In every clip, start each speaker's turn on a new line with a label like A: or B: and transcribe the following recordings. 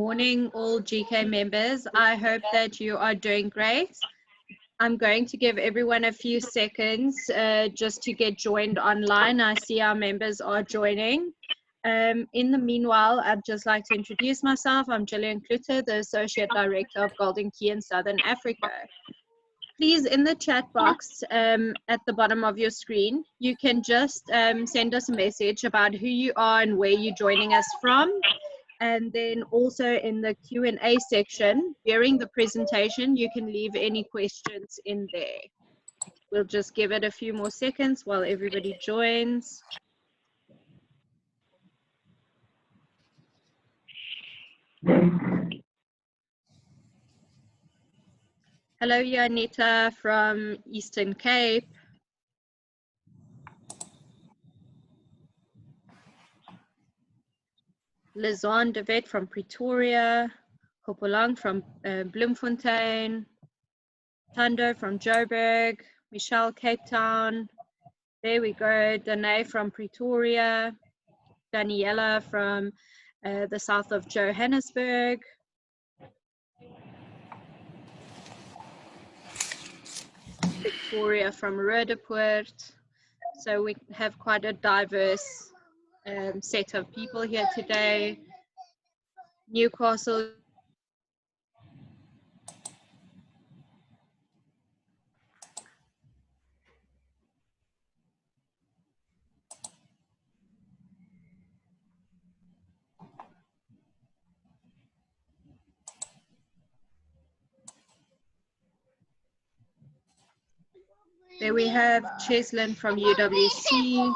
A: morning, all GK members. I hope that you are doing great. I'm going to give everyone a few seconds just to get joined online. I see our members are joining. In the meanwhile, I'd just like to introduce myself. I'm Gillian Kluter, the Associate Director of Golden Key in Southern Africa. Please, in the chat box at the bottom of your screen, you can just send us a message about who you are and where you're joining us from. And then also in the Q&A section during the presentation, you can leave any questions in there. We'll just give it a few more seconds while everybody joins. Hello, Janita from Eastern Cape. Lizanne de Wet from Pretoria, Hopolang from Bloemfontein, Tando from Joburg, Michelle Cape Town, there we go, Danae from Pretoria, Daniela from the south of Johannesburg, Victoria from Roodepoort. So we have quite a diverse set of people here today. Newcastle. There we have Cheslin from UWC.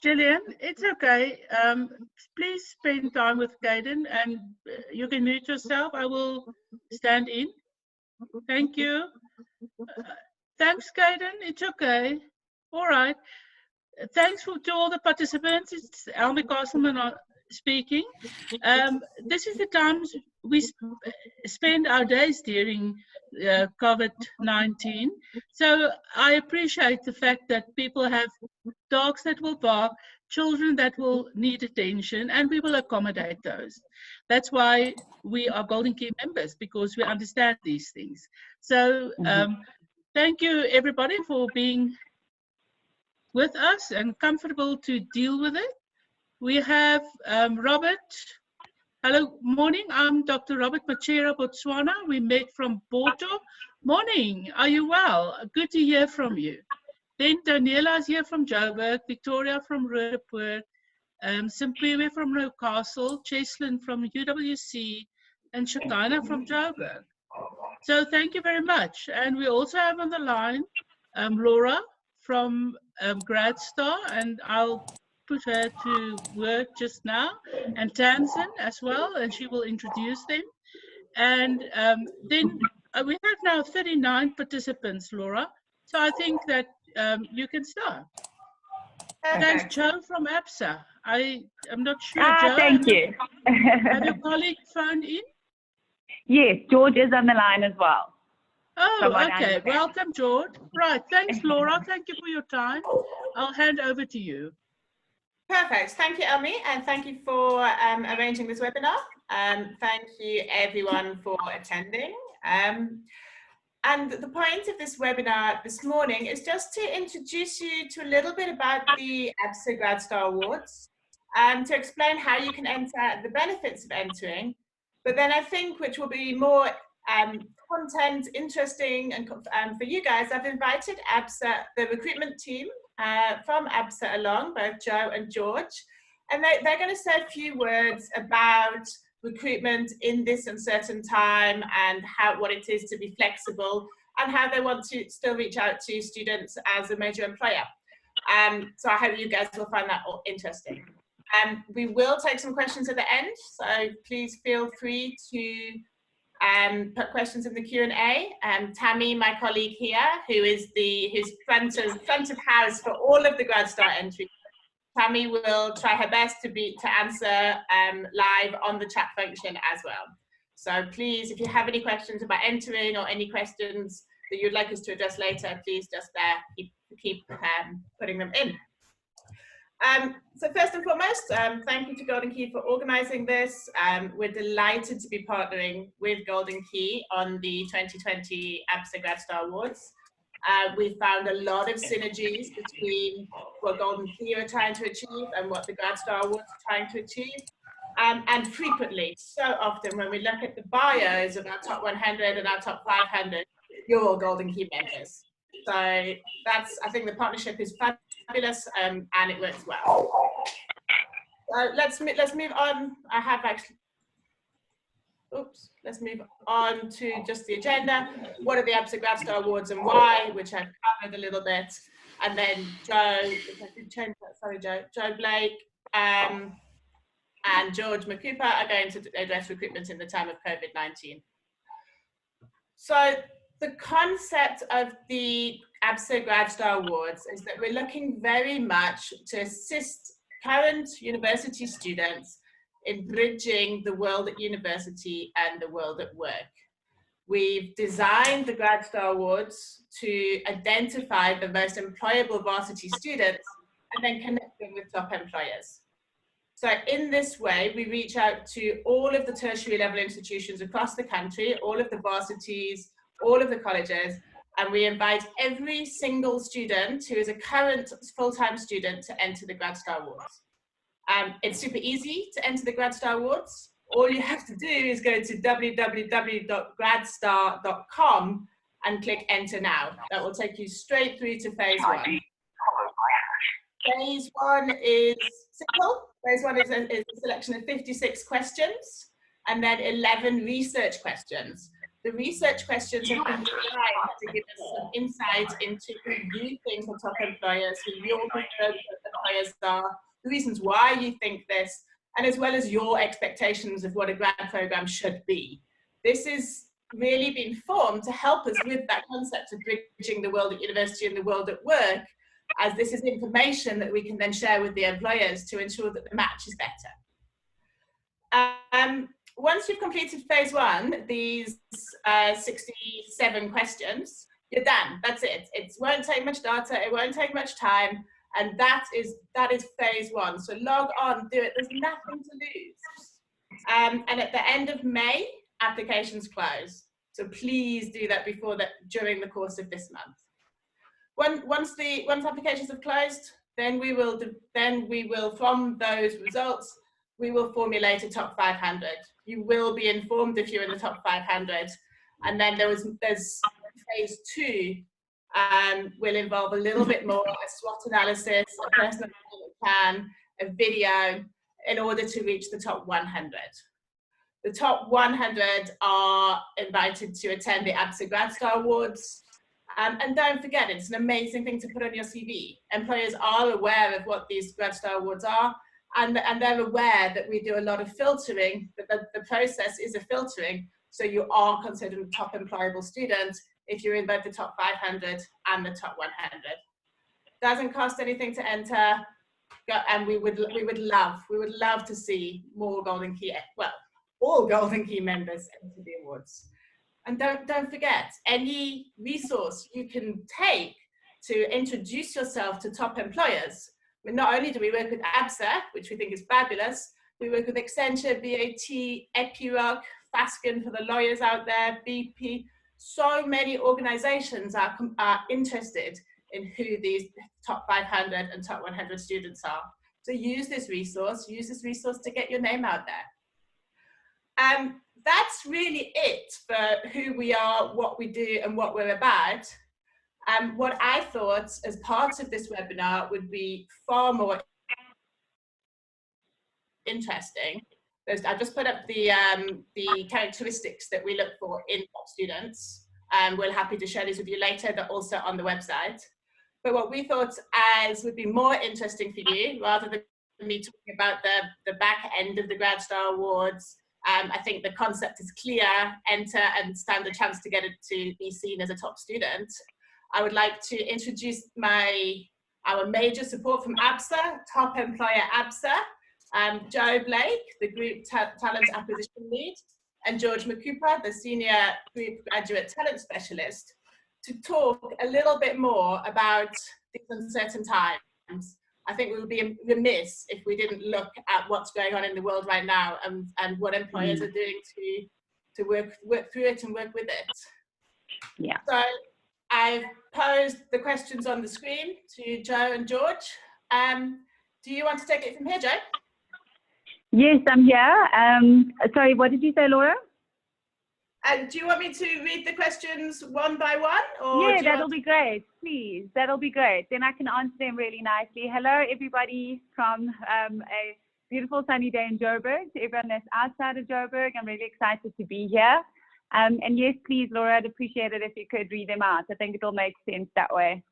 B: Gillian, it's okay. Please spend time with Caden and you can mute yourself. I will stand in. Thank you. Thanks, Caden. It's okay. All right. Thanks to all the participants. It's Elmi Castleman speaking. This is the times we spend our days during COVID-19. So I appreciate the fact that people have dogs that will bark, children that will need attention, and we will accommodate those. That's why we are Golden Key members, because we understand these things. So thank you, everybody, for being with us and comfortable to deal with it. We have Robert. Hello, morning. I'm Dr. Robert Machera, Botswana. We met from Porto. Morning. Are you well? Good to hear from you. Then Daniela is here from Joburg, Victoria from Roodepoort, Simpiwe from Newcastle, Cheslin from UWC, and Shakina from Joburg. So thank you very much. And we also have on the line Laura from GradStar, and I'll put her to work just now, and Tamsin as well, and she will introduce them. And then we have now 39 participants, Laura. So I think that you can start. Thanks, Joe from Absa. I'm not sure, Joe.
C: Thank you.
B: Have your colleague phoned in?
C: Yes, George is on the line as well.
B: Oh, okay. Welcome, George. Right. Thanks, Laura. Thank you for your time. I'll hand over to you.
D: Perfect. Thank you, Elmi, and thank you for arranging this webinar. Thank you, everyone, for attending. And the point of this webinar this morning is just to introduce you to a little bit about the Absa GradStar Awards, to explain how you can enter, the benefits of entering, but then I think which will be more content, interesting, and for you guys, I've invited Absa, the recruitment team from Absa along, both Joe and George, and they're going to say a few words about recruitment in this uncertain time and what it is to be flexible and how they want to still reach out to students as a major employer. So I hope you guys will find that all interesting. We will take some questions at the end, so please feel free to put questions in the Q&A. Tammy, my colleague here, who's front of house for all of the GradStar entries, Tammy will try her best to answer live on the chat function as well. So please, if you have any questions about entering or any questions that you'd like us to address later, please just keep putting them in. So first and foremost, thank you to Golden Key for organising this. We're delighted to be partnering with Golden Key on the 2020 Absa GradStar Awards. We found a lot of synergies between what Golden Key are trying to achieve and what the GradStar Awards are trying to achieve. And frequently, so often, when we look at the bios of our top 100 and our top 500, you're all Golden Key members. So I think the partnership is fabulous, and it works well. So let's move on. Let's move on to just the agenda. What are the Absa GradStar Awards and why, which I've covered a little bit. And then Joe, if I could change that, sorry, Joe Blake and George Makupa are going to address recruitment in the time of COVID-19. So the concept of the Absa GradStar Awards is that we're looking very much to assist current university students in bridging the world at university and the world at work. We've designed the GradStar Awards to identify the most employable varsity students and then connect them with top employers. So in this way, we reach out to all of the tertiary level institutions across the country, all of the varsities, all of the colleges, and we invite every single student who is a current full-time student to enter the GradStar Awards. It's super easy to enter the GradStar Awards. All you have to do is go to www.gradstar.com and click enter now. That will take you straight through to phase one. Phase one is simple. Phase one is a selection of 56 questions and then 11 research questions. The research questions have been designed to give us some insight into who you think are top employers, who your preferred employers are, the reasons why you think this, and as well as your expectations of what a grad program should be. This is really been formed to help us with that concept of bridging the world at university and the world at work, as this is information that we can then share with the employers to ensure that the match is better. Once you've completed phase one, these 67 questions, you're done. That's it. It won't take much data. It won't take much time. And that is phase one. So log on, do it. There's nothing to lose. And at the end of May, applications close. So please do that during the course of this month. Once applications have closed, then we will from those results, we will formulate a top 500. You will be informed if you're in the top 500. And then there's phase two, will involve a little bit more, a SWOT analysis, a personal plan, a video, in order to reach the top 100. The top 100 are invited to attend the Absa GradStar Awards. And don't forget, it's an amazing thing to put on your CV. Employers are aware of what these GradStar Awards are, and they're aware that we do a lot of filtering, but the process is a filtering, so you are considered a top employable student if you're in both the top 500 and the top 100. Doesn't cost anything to enter, and we would love to see more Golden Key, well, all Golden Key members enter the awards. And don't forget, any resource you can take to introduce yourself to top employers. I mean, not only do we work with Absa, which we think is fabulous, we work with Accenture, VAT, Epiroc, Fasken for the lawyers out there, BP. So many organizations are interested in who these top 500 and top 100 students are. So use this resource to get your name out there. That's really it for who we are, what we do, and what we're about. What I thought as part of this webinar would be far more interesting. I've just put up the characteristics that we look for in top students. We're happy to share these with you later. They're also on the website. But what we thought as would be more interesting for you, rather than me talking about the back end of the GradStar Awards, I think the concept is clear, enter and stand a chance to get it to be seen as a top student. I would like to introduce my our major support from Absa, top employer Absa, Joe Blake, the Group Talent Acquisition Lead, and George Makupa, the Senior Group Graduate Talent Specialist, to talk a little bit more about these uncertain times. I think we would be remiss if we didn't look at what's going on in the world right now and what employers are doing to work through it and work with it.
C: Yeah.
D: So I've posed the questions on the screen to Joe and George. Do you want to take it from here, Joe?
C: Yes, I'm here. Sorry, what did you say, Laura?
D: Do you want me to read the questions one by one? Or
C: Yeah, that'll be great. Please, that'll be great. Then I can answer them really nicely. Hello, everybody from a beautiful sunny day in Joburg. To everyone that's outside of Joburg, I'm really excited to be here. And yes, please, Laura, I'd appreciate it if you could read them out. I think it'll make sense that way.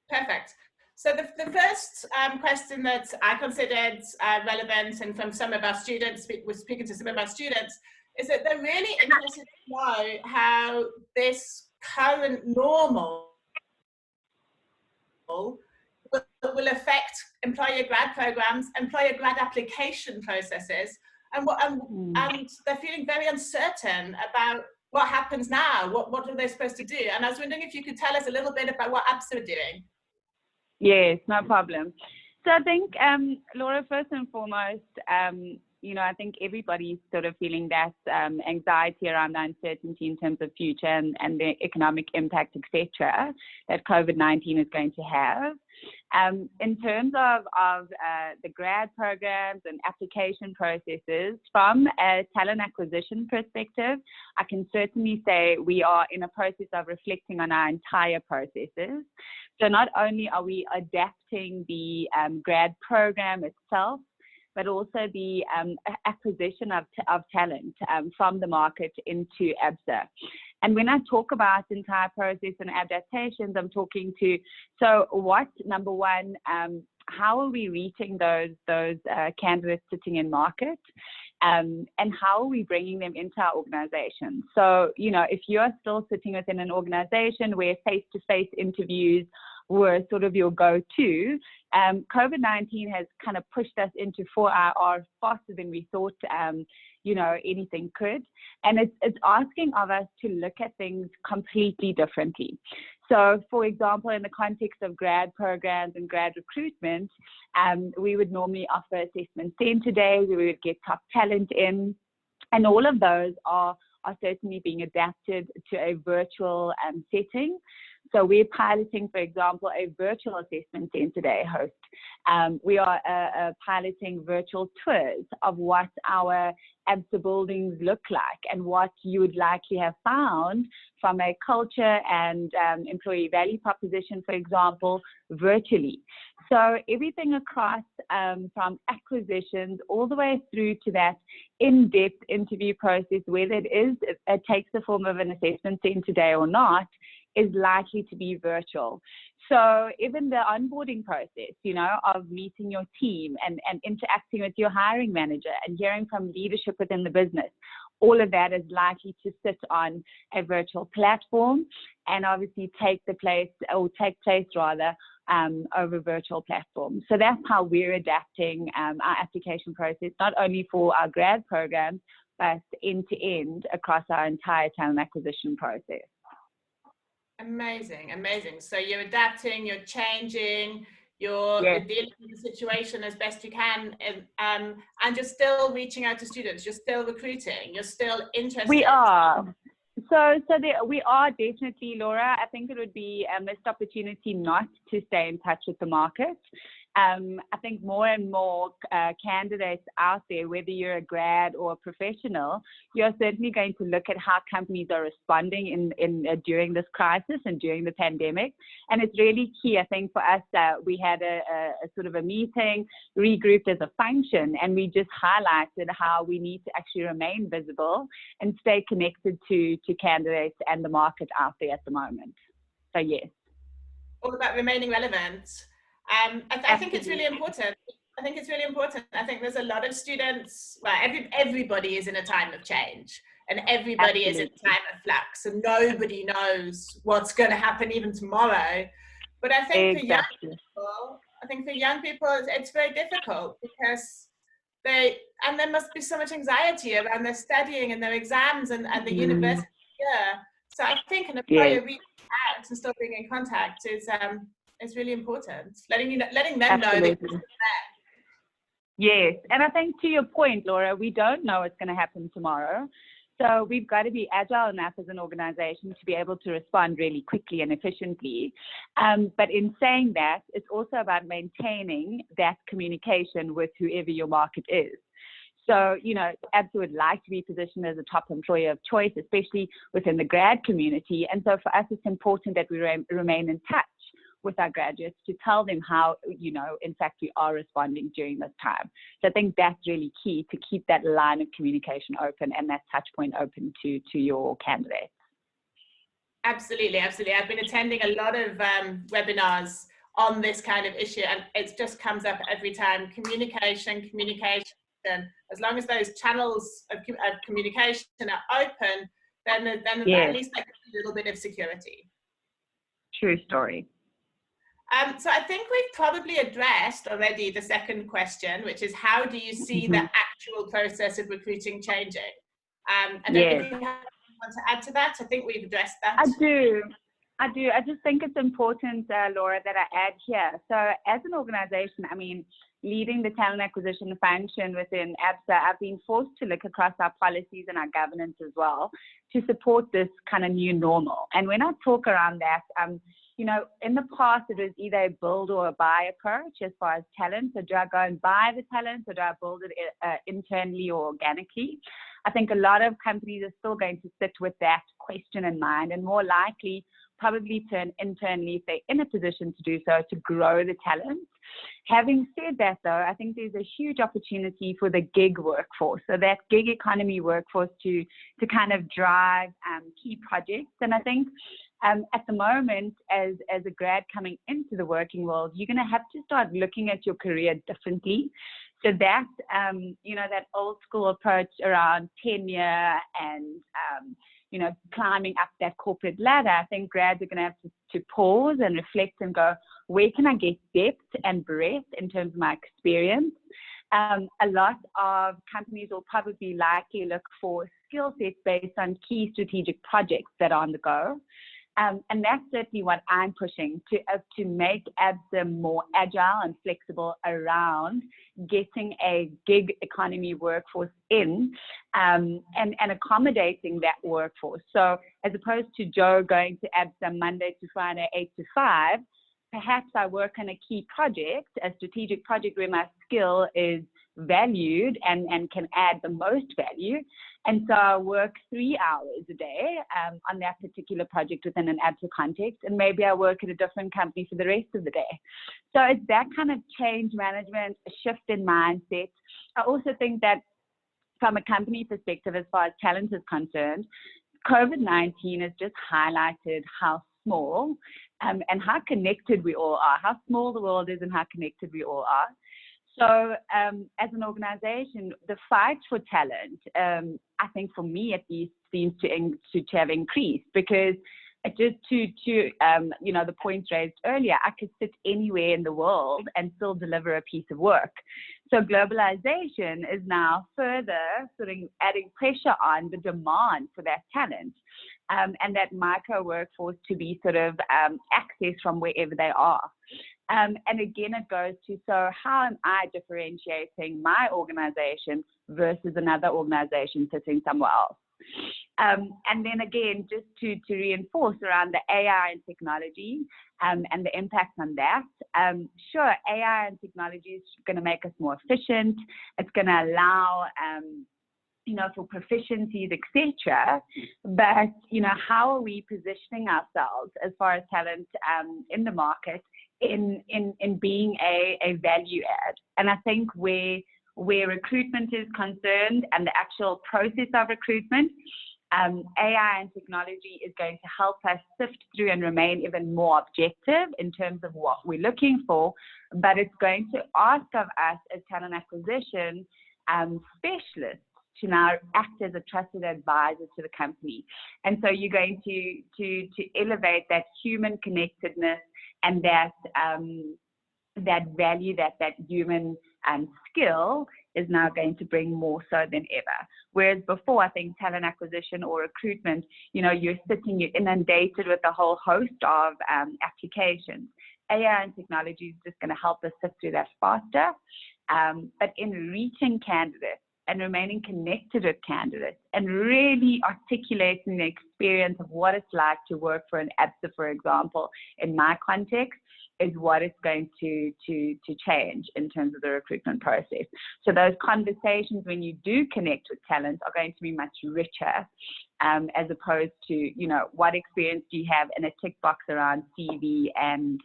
D: Perfect. So the first question that I considered relevant, and from some of our students, we're speaking to some of our students, is that they're really interested to know how this current normal will affect employer grad programs, employer grad application processes, and they're feeling very uncertain about what happens now. What are they supposed to do? And I was wondering if you could tell us a little bit about what Absa are doing.
C: Yes, no problem. So I think, Laura, first and foremost, you know, I think everybody's sort of feeling that anxiety around the uncertainty in terms of future and the economic impact, etc., that COVID-19 is going to have. In terms of the grad programs and application processes, from a talent acquisition perspective, I can certainly say we are in a process of reflecting on our entire processes. So not only are we adapting the grad program itself, but also the acquisition of talent from the market into Absa. And when I talk about the entire process and adaptations, I'm talking to, so what, number one, how are we reaching those candidates sitting in market? And how are we bringing them into our organization? So, you know, if you're still sitting within an organization where face-to-face interviews were sort of your go-to, COVID-19 has kind of pushed us into 4 hours faster than we thought, you know, anything could. And it's asking of us to look at things completely differently. So, for example, in the context of grad programs and grad recruitment, we would normally offer assessment center days where we would get top talent in, and all of those are certainly being adapted to a virtual setting. So we're piloting, for example, a virtual assessment center day host. We are piloting virtual tours of what our Absa buildings look like and what you would likely have found from a culture and employee value proposition, for example, virtually. So everything across from acquisitions all the way through to that in-depth interview process, whether it takes the form of an assessment center day or not, is likely to be virtual. So even the onboarding process, you know, of meeting your team and interacting with your hiring manager and hearing from leadership within the business, all of that is likely to sit on a virtual platform and obviously take place over virtual platforms. So that's how we're adapting our application process, not only for our grad programs, but end to end across our entire talent acquisition process.
D: Amazing, amazing. So you're adapting, you're changing, you're dealing with the situation as best you can, and you're still reaching out to students, you're still recruiting, you're still interested.
C: We are. So we are definitely, Laura. I think it would be a missed opportunity not to stay in touch with the market. I think more and more candidates out there, whether you're a grad or a professional, you're certainly going to look at how companies are responding during this crisis and during the pandemic. And it's really key, I think, for us that we had a sort of a meeting, regrouped as a function, and we just highlighted how we need to actually remain visible and stay connected to candidates and the market out there at the moment. So yes.
D: All about remaining relevant. I think it's really important. I think it's really important. I think there's a lot of students, well, everybody is in a time of change, and everybody is in a time of flux, and nobody knows what's going to happen even tomorrow. But I think
C: Exactly.
D: for young people, it's very difficult because there must be so much anxiety around their studying and their exams and the university year. So I think an employer reaching out and still being in contact is really important. Letting them know that you're there.
C: Yes, and I think to your point, Laura, we don't know what's going to happen tomorrow. So we've got to be agile enough as an organization to be able to respond really quickly and efficiently. But in saying that, it's also about maintaining that communication with whoever your market is. So, you know, Absa would like to be positioned as a top employer of choice, especially within the grad community. And so for us, it's important that we remain in touch with our graduates to tell them how, you know, in fact, we are responding during this time. So I think that's really key, to keep that line of communication open and that touch point open to your candidates.
D: Absolutely, absolutely. I've been attending a lot of webinars on this kind of issue, and it just comes up every time. Communication. As long as those channels of communication are open, then at least like a little bit of security.
C: True story.
D: So I think we've probably addressed already the second question, which is how do you see the actual process of recruiting changing? I don't know if you want to add to that. I think we've addressed that. I
C: do. I just think it's important, Laura, that I add here. So as an organization, I mean, leading the talent acquisition function within Absa, I've been forced to look across our policies and our governance as well to support this kind of new normal. And when I talk around that, you know, in the past, it was either a build or a buy approach as far as talent. So do I go and buy the talent, or do I build it internally or organically? I think a lot of companies are still going to sit with that question in mind, and more likely probably turn internally if they're in a position to do so, to grow the talent. Having said that, though, I think there's a huge opportunity for the gig workforce, so that gig economy workforce to kind of drive key projects. And I think at the moment, as a grad coming into the working world, you're going to have to start looking at your career differently. So that, you know, that old school approach around tenure and, you know, climbing up that corporate ladder, I think grads are going to have to pause and reflect and go, where can I get depth and breadth in terms of my experience? A lot of companies will probably likely look for skill sets based on key strategic projects that are on the go. And that's certainly what I'm pushing to make Absa more agile and flexible around getting a gig economy workforce in and accommodating that workforce. So as opposed to Joe going to Absa Monday to Friday, 8 to 5, perhaps I work on a key project, a strategic project where my skill is valued and can add the most value. And so I work 3 hours a day on that particular project within an Absa context, and maybe I work at a different company for the rest of the day. So it's that kind of change management, a shift in mindset. I also think that from a company perspective, as far as talent is concerned, COVID-19 has just highlighted how small and how connected we all are, how small the world is and how connected we all are. So as an organization, the fight for talent, I think for me at least, seems to have increased, because just to you know, the points raised earlier, I could sit anywhere in the world and still deliver a piece of work. So globalization is now further sort of adding pressure on the demand for that talent and that micro workforce to be sort of accessed from wherever they are. And again, it goes to, so how am I differentiating my organization versus another organization sitting somewhere else? And then again, just to reinforce around the AI and technology and the impact on that. Sure, AI and technology is going to make us more efficient. It's going to allow you know, for proficiencies, etc. But, you know, how are we positioning ourselves as far as talent in the market in being a value add? And I think where recruitment is concerned and the actual process of recruitment, AI and technology is going to help us sift through and remain even more objective in terms of what we're looking for. But it's going to ask of us as talent acquisition specialists to now act as a trusted advisor to the company. And so you're going to elevate that human connectedness and that value, that human skill is now going to bring more so than ever. Whereas before, I think talent acquisition or recruitment, you're inundated with a whole host of applications. AI and technology is just going to help us sift through that faster. But in reaching candidates and remaining connected with candidates and really articulating the experience of what it's like to work for an Absa, for example, in my context, is what is going to change in terms of the recruitment process. So those conversations when you do connect with talent are going to be much richer, as opposed to, what experience do you have in a tick box around CV and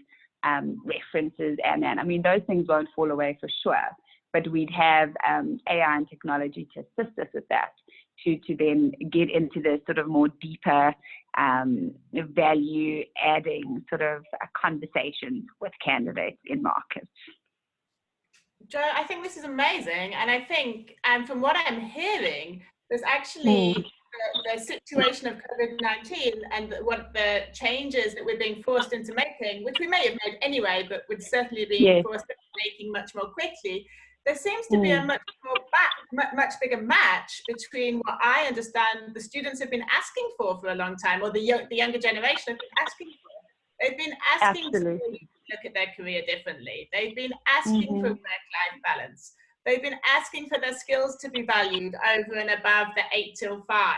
C: references, and I mean, those things won't fall away for sure, but we'd have AI and technology to assist us with that, to then get into the sort of more deeper value adding sort of conversations with candidates in markets.
D: Jo, I think this is amazing, and I think from what I'm hearing, there's actually the situation of COVID-19 and what the changes that we're being forced into making, which we may have made anyway, but would certainly be forced into making much more quickly. There seems to be a much bigger match between what I understand the students have been asking for a long time, or the younger generation have been asking for. They've been asking to look at their career differently. They've been asking for work-life balance. They've been asking for their skills to be valued over and above the 8 till 5.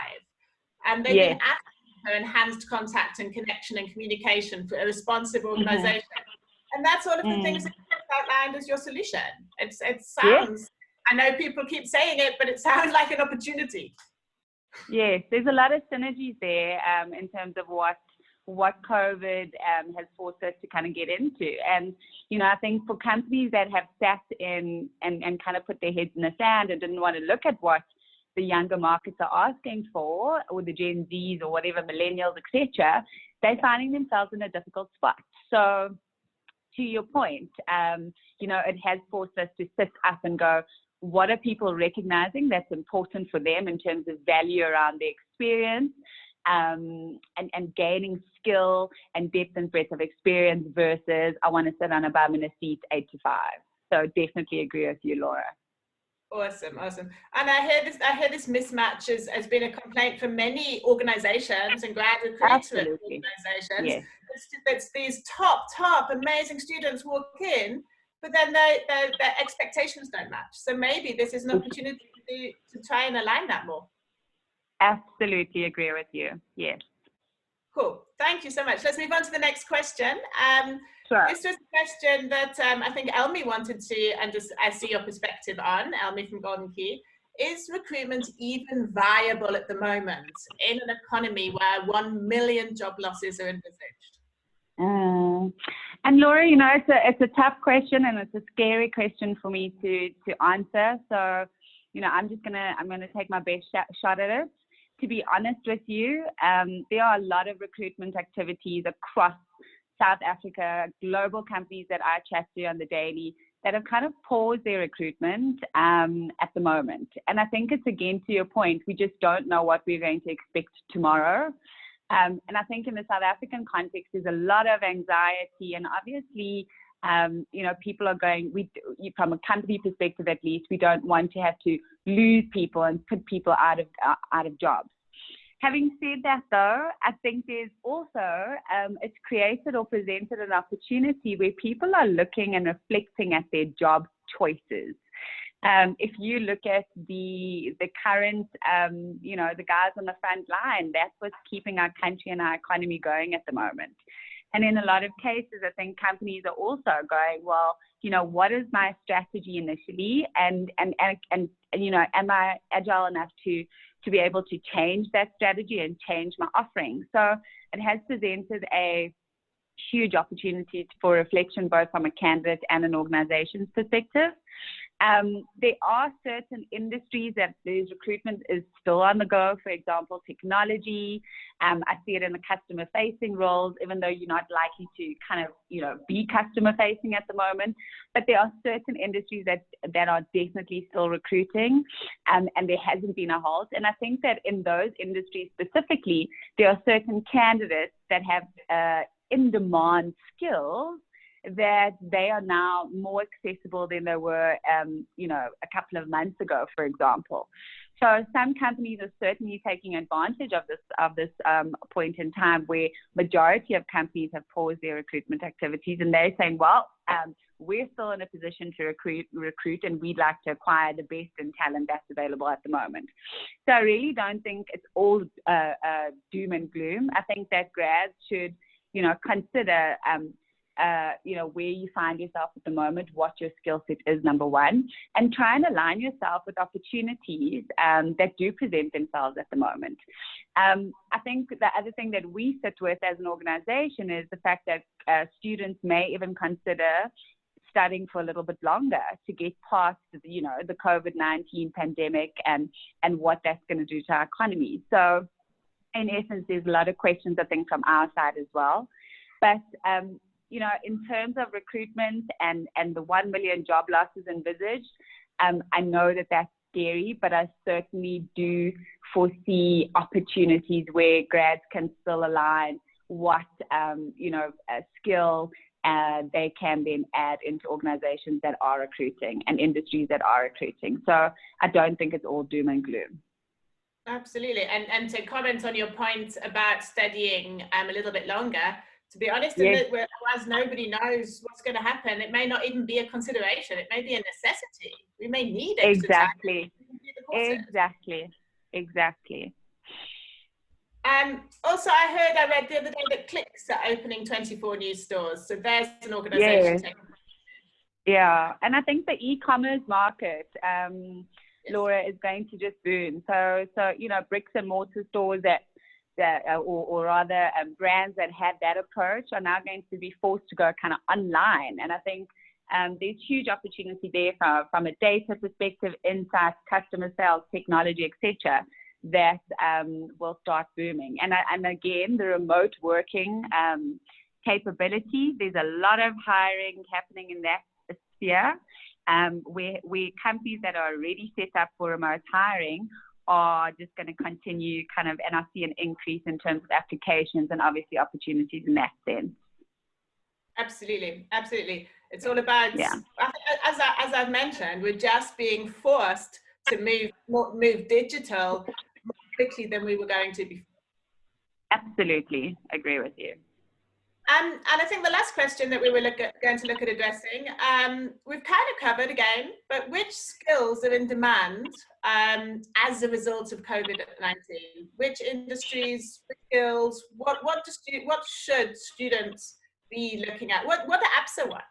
D: And they've been asking for enhanced contact and connection and communication for a responsive organisation. And that's all of the things that you've outlined as your solution. It sounds, I know people keep saying it, but it sounds like an opportunity.
C: Yes, there's a lot of synergies there in terms of what COVID has forced us to kind of get into. And, I think for companies that have sat in and kind of put their heads in the sand and didn't want to look at what the younger markets are asking for, or the Gen Zs or whatever, millennials, etc., they're finding themselves in a difficult spot. So to your point, it has forced us to sit up and go, what are people recognizing that's important for them in terms of value around their experience, and gaining skill and depth and breadth of experience versus I want to sit on a bum in a seat 8 to 5. So definitely agree with you, Laura.
D: Awesome. And I hear this mismatch has been a complaint for many organizations and grad recruitment organizations. It's these top amazing students walk in, but then their expectations don't match. So maybe this is an opportunity to try and align that more.
C: Absolutely agree with you. Yes.
D: Cool. Thank you so much. Let's move on to the next question.
C: Sure.
D: This was a question that I think Elmi wanted to, and just I see your perspective on, Elmi from Golden Key. Is recruitment even viable at the moment in an economy where 1 million job losses are envisaged?
C: And Laura, it's a tough question, and it's a scary question for me to answer. So, I'm gonna take my best shot at it. To be honest with you, there are a lot of recruitment activities across South Africa, global companies that I chat to on the daily that have kind of paused their recruitment at the moment. And I think it's, again, to your point, we just don't know what we're going to expect tomorrow. And I think in the South African context, there's a lot of anxiety, and obviously, people are going, from a company perspective at least, we don't want to have to lose people and put people out of jobs. Having said that, though, I think there's also, it's created or presented an opportunity where people are looking and reflecting at their job choices. If you look at the current, the guys on the front line, that's what's keeping our country and our economy going at the moment. And in a lot of cases, I think companies are also going, well, what is my strategy initially? And am I agile enough to be able to change that strategy and change my offering? So it has presented a huge opportunity for reflection, both from a candidate and an organization's perspective. There are certain industries that there's recruitment is still on the go. For example, technology. I see it in the customer-facing roles, even though you're not likely to kind of, be customer-facing at the moment. But there are certain industries that are definitely still recruiting, and there hasn't been a halt. And I think that in those industries specifically, there are certain candidates that have in-demand skills that they are now more accessible than they were, you know, a couple of months ago, for example. So some companies are certainly taking advantage of this point in time where majority of companies have paused their recruitment activities, and they're saying, well, we're still in a position to recruit, and we'd like to acquire the best in talent that's available at the moment. So I really don't think it's all doom and gloom. I think that grads should, you know, consider you know, where you find yourself at the moment, what your skill set is, number one, and try and align yourself with opportunities that do present themselves at the moment. I think the other thing that we sit with as an organization is the fact that students may even consider studying for a little bit longer to get past, you know, the COVID-19 pandemic and what that's going to do to our economy. So in essence, there's a lot of questions, I think, from our side as well. But you know, in terms of recruitment and the 1 million job losses envisaged, I know that that's scary, but I certainly do foresee opportunities where grads can still align what, you know, skill they can then add into organizations that are recruiting and industries that are recruiting. So I don't think it's all doom and gloom.
D: Absolutely. And to comment on your point about studying a little bit longer, to be honest,
C: yes.
D: as nobody knows what's going to happen, it may not even be a consideration. It may be a necessity. We may need extra
C: exactly.
D: time.
C: Exactly.
D: Also, I read the other day that Clicks are opening 24 new stores. So there's an organisation.
C: Yes. Yeah, and I think the e-commerce market, Laura, is going to just boom. So you know, bricks and mortar stores or rather brands that have that approach are now going to be forced to go kind of online. And I think there's huge opportunity there from a data perspective, insights, customer sales, technology, etc., that will start booming. And again, the remote working capability, there's a lot of hiring happening in that sphere, where companies that are already set up for remote hiring are just going to continue kind of, and I see an increase in terms of applications and obviously opportunities in that sense.
D: Absolutely. It's all about, yeah. As I've mentioned, we're just being forced to move digital more quickly than we were going to before.
C: Absolutely, agree with you.
D: And I think the last question that we were going to look at addressing, we've kind of covered again, but which skills are in demand as a result of COVID-19? Which industries, which skills, what should students be looking at? What the Absa want?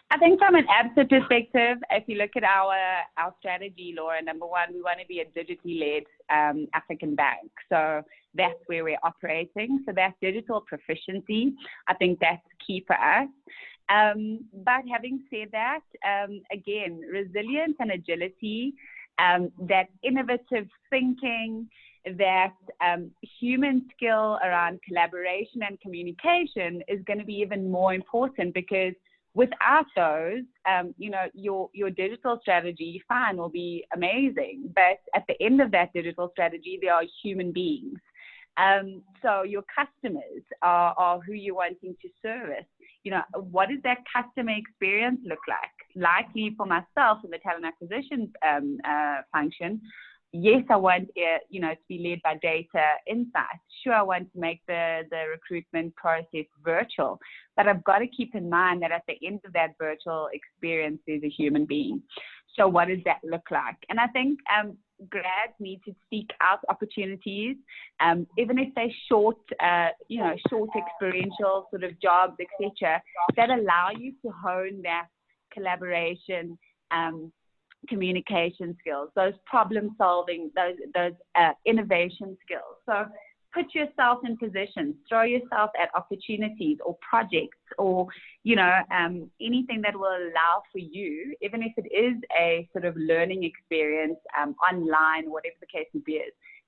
C: I think from an Absa perspective, if you look at our strategy, Laura, number one, we want to be a digitally led African bank. So that's where we're operating. So that's digital proficiency. I think that's key for us. But having said that, again, resilience and agility, that innovative thinking, that human skill around collaboration and communication is going to be even more important, because without those, you know, your digital strategy, fine, will be amazing. But at the end of that digital strategy, there are human beings. So your customers are who you're wanting to service. You know, what does that customer experience look like? Likely for myself in the talent acquisition function, yes, I want you know, to be led by data insights. Sure, I want to make the recruitment process virtual, but I've got to keep in mind that at the end of that virtual experience, there's a human being. So what does that look like? And I think grads need to seek out opportunities, even if they're short, you know, short experiential sort of jobs, etc., that allow you to hone that collaboration, communication skills, those problem solving, those innovation skills. So put yourself in positions, throw yourself at opportunities or projects or, you know, anything that will allow for you, even if it is a sort of learning experience online, whatever the case may be,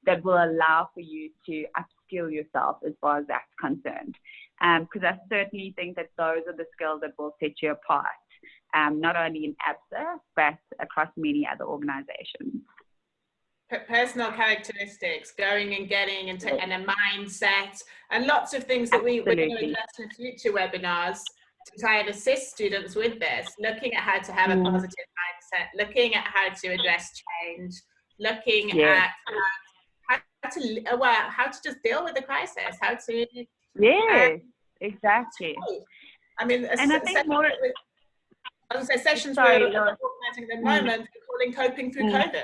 C: that will allow for you to upskill yourself as far as that's concerned. Because I certainly think that those are the skills that will set you apart. Not only in Absa, but across many other organizations.
D: personal characteristics, going and getting and a mindset, and lots of things that we're going to address in future webinars to try and assist students with this, looking at how to have a positive mindset, looking at how to address change, looking at how to just deal with the crisis, how to
C: exactly.
D: I mean,
C: and I think more.
D: I was going to say sessions we're organising at the moment, we're calling Coping Through COVID.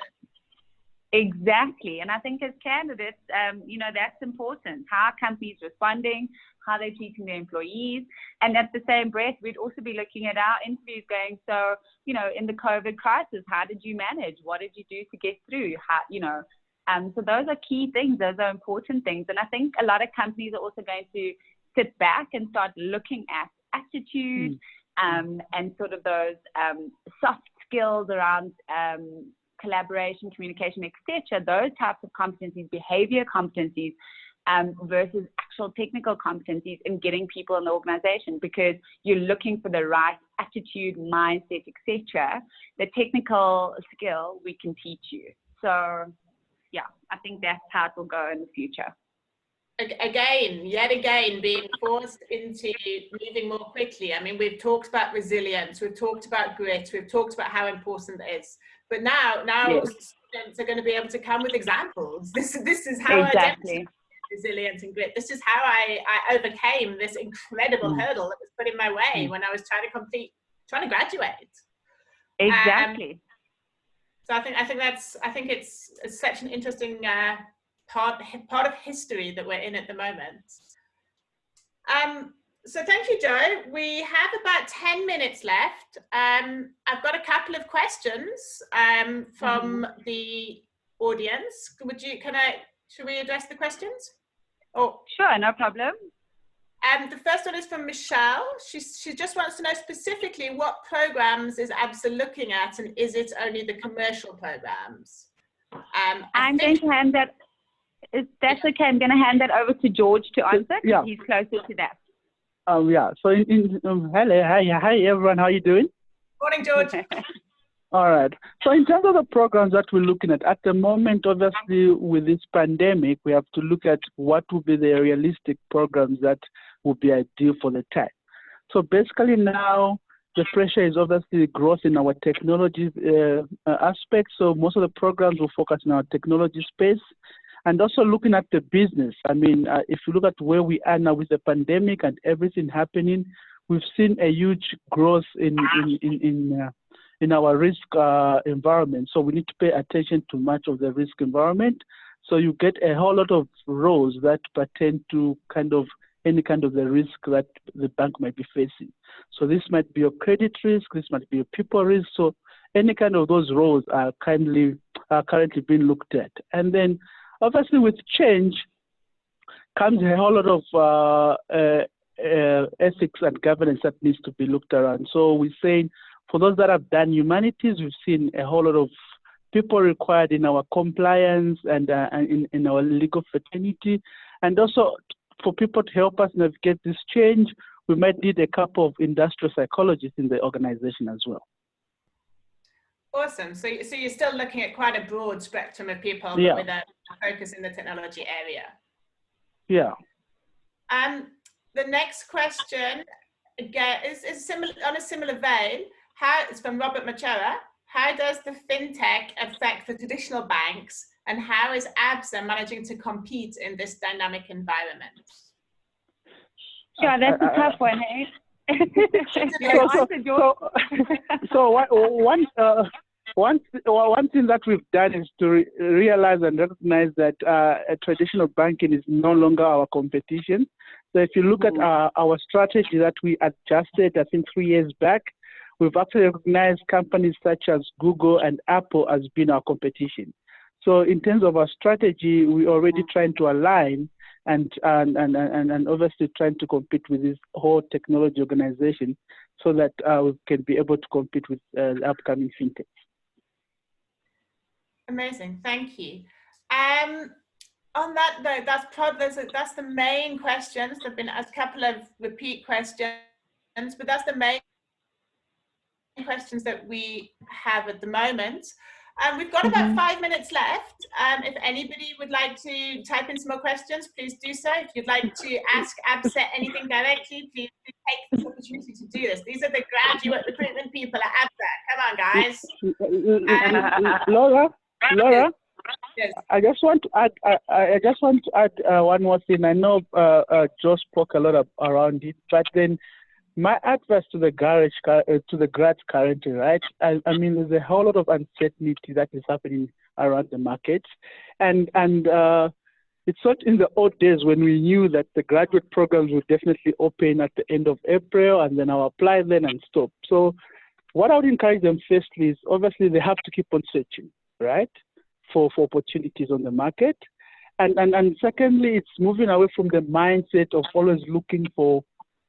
C: Exactly. And I think as candidates, you know, that's important. How are companies responding? How they're treating their employees? And at the same breath, we'd also be looking at our interviews going, so, you know, in the COVID crisis, how did you manage? What did you do to get through? How, you know, so those are key things. Those are important things. And I think a lot of companies are also going to sit back and start looking at attitude and sort of those soft skills around collaboration, communication, etc. Those types of competencies, behavior competencies, versus actual technical competencies in getting people in the organization, because you're looking for the right attitude, mindset, etc. The technical skill we can teach you. So, yeah, I think that's how it will go in the future.
D: Yet again, being forced into moving more quickly. I mean, we've talked about resilience, we've talked about grit, we've talked about how important it is. But now students are going to be able to come with examples. This is how I demonstrated resilience and grit. This is how I overcame this incredible hurdle that was put in my way when I was trying to graduate.
C: Exactly.
D: So I think it's such an interesting part of history that we're in at the moment. So thank you, Joe. We have about 10 minutes left. I've got a couple of questions from the audience. Should we address the questions? Oh,
C: sure, no problem.
D: The first one is from Michelle. She just wants to know specifically what programs is Absa looking at, and is it only the commercial programs?
C: I'm going to hand that. If that's okay, I'm going to hand that over to George to answer, because he's closer to that.
E: Yeah. So hello, hi everyone. How are you doing?
D: Morning, George.
E: All right. So in terms of the programs that we're looking at the moment, obviously with this pandemic, we have to look at what would be the realistic programs that would be ideal for the time. So basically now the pressure is obviously growth in our technology aspect. So most of the programs will focus on our technology space. And also looking at the business. I mean, if you look at where we are now with the pandemic and everything happening, we've seen a huge growth in our risk environment. So we need to pay attention to much of the risk environment. So you get a whole lot of roles that pertain to any kind of the risk that the bank might be facing. So this might be your credit risk, this might be your people risk. So any kind of those roles are currently being looked at. And then obviously, with change comes a whole lot of ethics and governance that needs to be looked around. So we're saying for those that have done humanities, we've seen a whole lot of people required in our compliance and in our legal fraternity. And also for people to help us navigate this change, we might need a couple of industrial psychologists in the organization as well.
D: Awesome. So you're still looking at quite a broad spectrum of people with a focus in the technology area.
E: Yeah.
D: The next question again is similar, on a similar vein. It's from Robert Machera. How does the fintech affect the traditional banks, and how is Absa managing to compete in this dynamic environment?
C: Sure, that's a tough one, eh?
E: One thing that we've done is to realize and recognize that traditional banking is no longer our competition. So if you look at our strategy that we adjusted, I think 3 years back, we've actually recognized companies such as Google and Apple as being our competition. So in terms of our strategy, we're already trying to align and obviously trying to compete with this whole technology organization so that we can be able to compete with the upcoming fintechs.
D: Amazing, thank you. On that note, that's the main questions. There've been a couple of repeat questions, but that's the main questions that we have at the moment. We've got about 5 minutes left. If anybody would like to type in some more questions, please do so. If you'd like to ask Absa anything directly, please do take this opportunity to do this. These are the graduate recruitment people at Absa. Come on, guys.
E: Laura,
D: yes.
E: I just want to add one more thing. I know Joe spoke a lot around it, but then my advice to the grads currently, right? I mean, there's a whole lot of uncertainty that is happening around the market, and it's not in the old days when we knew that the graduate programs would definitely open at the end of April, and then I'll apply then and stop. So, what I would encourage them firstly is obviously they have to keep on searching, right, for opportunities on the market, and secondly, it's moving away from the mindset of always looking for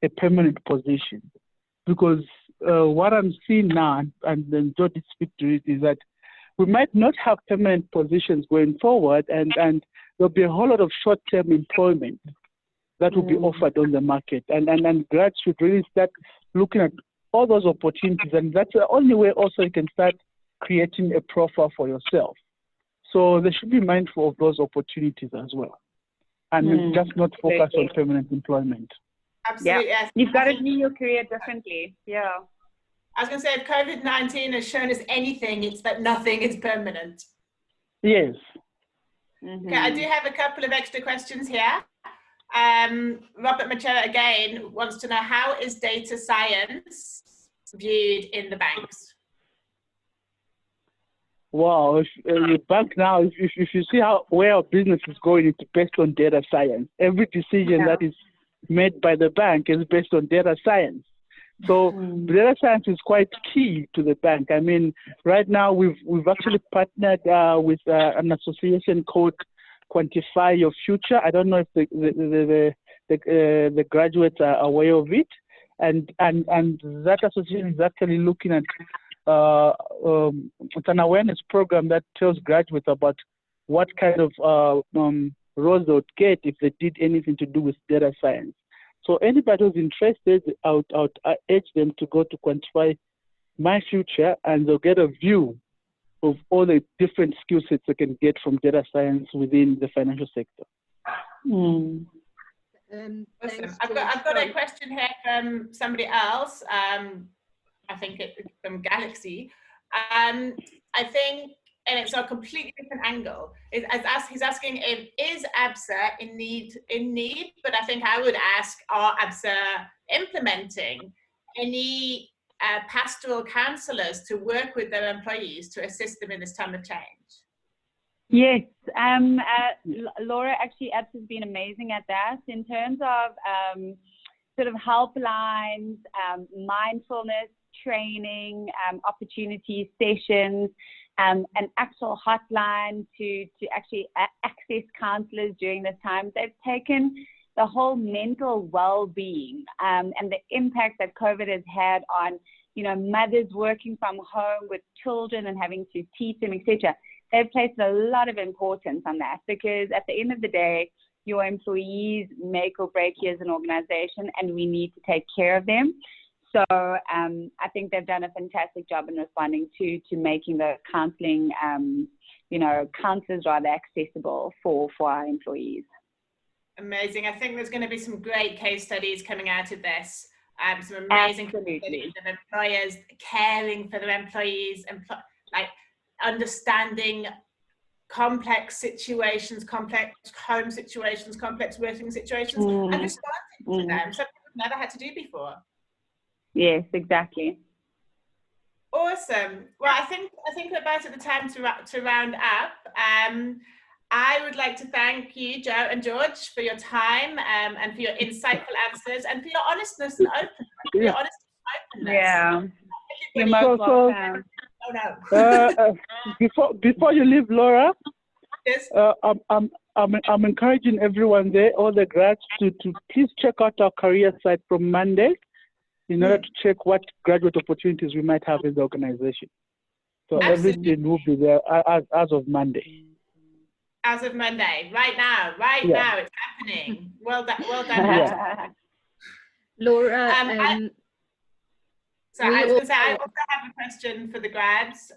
E: a permanent position, because what I'm seeing now, and then Joe did speak to it, is that we might not have permanent positions going forward, and there'll be a whole lot of short-term employment that will be offered on the market, and grads should really start looking at all those opportunities, and that's the only way also you can start creating a profile for yourself. So they should be mindful of those opportunities as well, and just not focus on permanent employment.
D: Absolutely,
C: yeah.
D: yes.
C: You've got to view your career differently. Yeah.
D: I was going to say, if COVID-19 has shown us anything, it's that nothing is permanent.
E: Yes.
D: Okay, I do have a couple of extra questions here. Robert Machera again wants to know, how is data science viewed in the banks?
E: Wow, the bank now, if you see where our business is going, it's based on data science. Every decision that is made by the bank is based on data science. So data science is quite key to the bank. I mean, right now we've actually partnered with an association called Quantify Your Future. I don't know if the graduates are aware of it, and that association is actually looking at it's an awareness program that tells graduates about what kind of roles they would get if they did anything to do with data science. So anybody who's interested, I would urge them to go to Quantify My Future, and they'll get a view of all the different skill sets they can get from data science within the financial sector.
D: Awesome. I've got a question here from somebody else. I think it's from Galaxy. I think, and it's a completely different angle. He's asking, is Absa in need? But I think I would ask, are Absa implementing any pastoral counsellors to work with their employees to assist them in this time of change?
C: Yes, Laura, actually Absa's been amazing at that in terms of sort of helplines, mindfulness training, opportunity sessions, an actual hotline to actually access counsellors during this time. They've taken the whole mental well-being and the impact that COVID has had on, mothers working from home with children and having to teach them, etc. They've placed a lot of importance on that, because at the end of the day, your employees make or break you as an organization, and we need to take care of them. So I think they've done a fantastic job in responding to making the counselling, counsellors rather accessible for our employees.
D: Amazing. I think there's going to be some great case studies coming out of this. Some amazing studies of employers caring for their employees, like understanding complex situations, complex home situations, complex working situations, and responding to them. Something we've never had to do before.
C: Yes, exactly.
D: Awesome. Well, I think we're about at the time to round up. I would like to thank you, Joe and George, for your time and for your insightful answers and for your honestness and openness.
C: Yeah.
D: You're
C: most welcome.
D: Oh no.
E: Before you leave, Laura,
D: yes.
E: I'm encouraging everyone there, all the grads, to please check out our career site from Monday, in order to check what graduate opportunities we might have in the organization. So everything will be there as of Monday.
D: As of Monday, right now, it's happening. Well done.
A: Laura,
D: So I was going to say, I also have a question for the grads.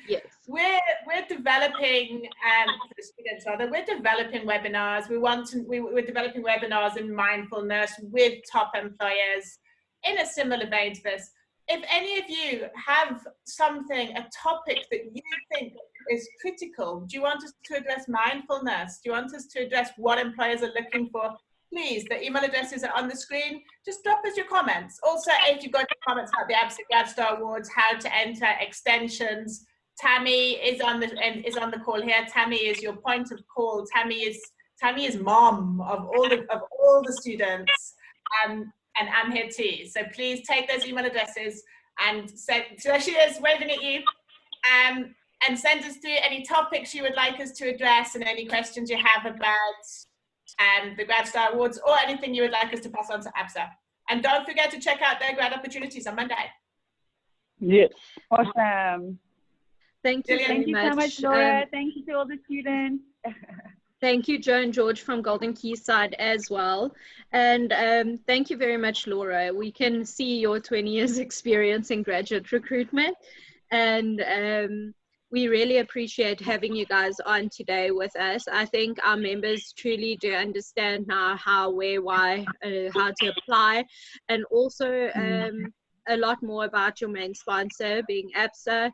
A: Yes.
D: We're developing, for the students rather, we're developing webinars. We're developing webinars in mindfulness with top employers in a similar vein to this. If any of you have something, a topic that you think is critical, do you want us to address mindfulness? Do you want us to address what employers are looking for? Please, the email addresses are on the screen. Just drop us your comments. Also, if you've got comments about the Absa GradStar Awards, how to enter, extensions, Tammy is on the call here. Tammy is your point of call. Tammy is mom of all the students, and I'm here too. So please take those email addresses and send. So there she is waving at you, and send us through any topics you would like us to address and any questions you have about the GradStar Awards or anything you would like us to pass on to Absa. And don't forget to check out their grad opportunities on Monday.
E: Yes.
C: Awesome.
A: Thank you.
C: Thank you so much, Laura. Thank you to all the students.
A: Thank you, Joe and George from Golden Key side as well. And thank you very much, Laura. We can see your 20 years experience in graduate recruitment. And we really appreciate having you guys on today with us. I think our members truly do understand now how, where, why, how to apply, and also a lot more about your main sponsor being Absa.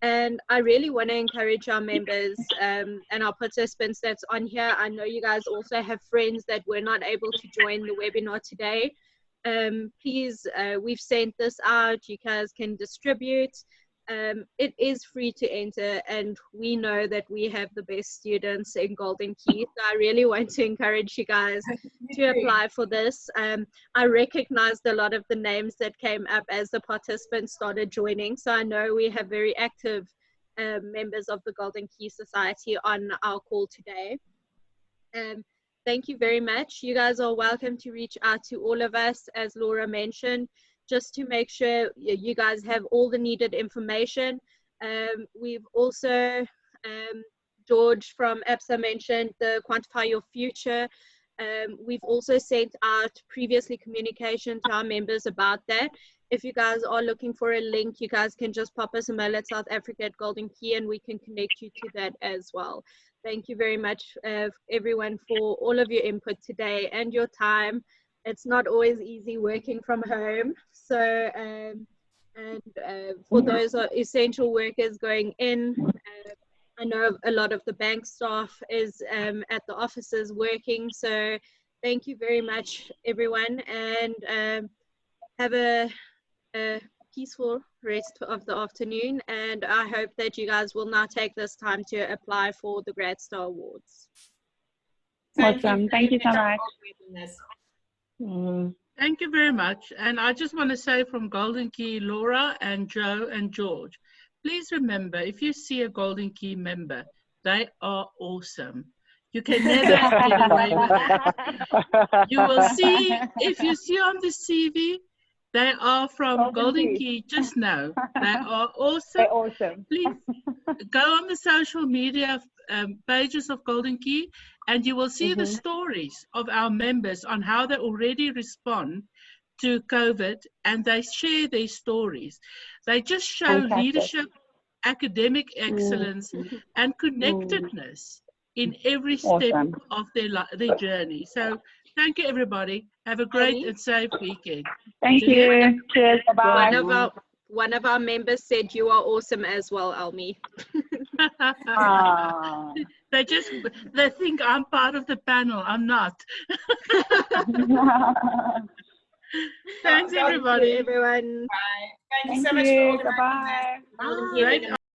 A: And I really want to encourage our members and our participants that's on here. I know you guys also have friends that were not able to join the webinar today. Please, we've sent this out. You guys can distribute. It is free to enter, and we know that we have the best students in Golden Key. So I really want to encourage you guys to apply for this. I recognized a lot of the names that came up as the participants started joining. So I know we have very active members of the Golden Key Society on our call today. Thank you very much. You guys are welcome to reach out to all of us, as Laura mentioned, just to make sure you guys have all the needed information. We've also, George from Absa mentioned the Quantify Your Future. We've also sent out previously communication to our members about that. If you guys are looking for a link, you guys can just pop us a mail at South Africa at Golden Key, and we can connect you to that as well. Thank you very much, everyone, for all of your input today and your time. It's not always easy working from home. So, for those essential workers going in, I know a lot of the bank staff is at the offices working. So thank you very much, everyone, and have a peaceful rest of the afternoon. And I hope that you guys will now take this time to apply for the GradStar Awards.
C: Awesome. Thank you so much.
B: Thank you very much. And I just want to say from Golden Key, Laura and Joe and George, please remember, if you see a Golden Key member, they are awesome. You can never get away with it. You will see, if you see on the CV, they are from Golden Key. Just know they are awesome.
C: They're awesome.
B: Please go on the social media pages of Golden Key, and you will see the stories of our members on how they already respond to COVID, and they share their stories. They just show leadership, academic excellence, and connectedness in every step of their journey. So thank you, everybody. Have a great and safe weekend.
C: Thank you. Cheers. Bye-bye.
A: One of our members said you are awesome as well, Almi.
B: They think I'm part of the panel. I'm not. Thanks, everybody.
A: Thank you, everyone.
D: Bye. Thank you so much for all the
C: Bye.
B: Great